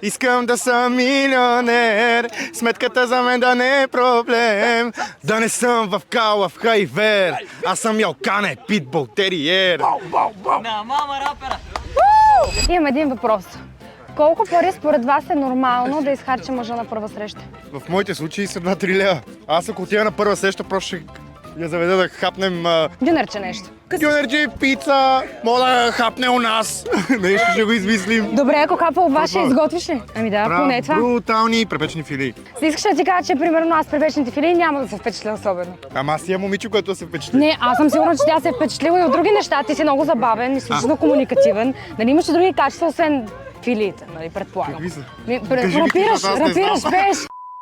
Искам да съм милионер, сметката за мен да не е проблем. Да не съм в кала, в хайвер, аз съм ялкане, питбол, териер. На мама рапера! Имам един въпрос. Колко пари според вас е нормално да изхарчи мъжа на първа среща? В моите случаи са 2-3 лева. Аз ако отида на първа среща, просто ще я заведа да хапнем Дюнерче нещо. дюнерджи, пица, мога да хапне у нас. Нещо ще го измислим. Добре, ако хапа у вас, ще изготвиш ли? Ами да, поне това. Брутални препечени филии. Искаш да ти кажа, че примерно аз при вечните филии няма да се впечатля особено. Ама аз имам момиче, което се впечатли. Не, аз съм сигурна, че тя се е впечатлила и от други неща. Ти си много забавен, изключително комуникативен. Нали имаш и други качества, освен филиите, нали, предполагам. Какви са? Рапираш, защото аз не рапираш, знам. беш!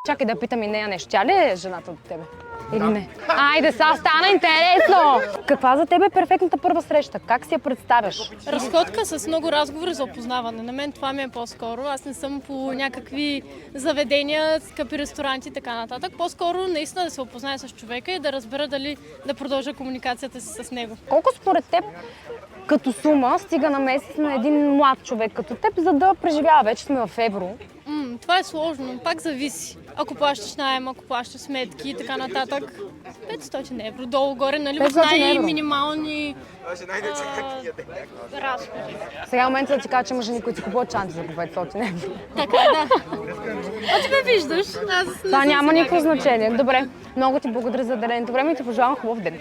Чакай да питам и нея нещо. Тя ли е жената от тебе? Или не? Айде, сега стана интересно! Каква за тебе е перфектната първа среща? Как си я представяш? Разходка с много разговори за опознаване. На мен това ми е по-скоро. Аз не съм по някакви заведения, скъпи ресторанти и така нататък. По-скоро наистина да се опознае с човека и да разбера дали да продължа комуникацията си с него. Колко според теб като сума стига на месец на един млад човек като теб, за да преживява? Вече сме в евро. Това е сложно, пак зависи. Ако плащаш наем, ако плащаш сметки и така нататък, 500 евро долу-горе, нали? 500 В евро. минимални разходи. Сега е момента да ти кажа, че има жени, които си купуват чанти за по 500 евро. Така, да. А ти ме виждаш. Аз не Това съм няма си никакво някаква. значение. Добре, много ти благодаря за деленето време и ти пожелавам хубав ден.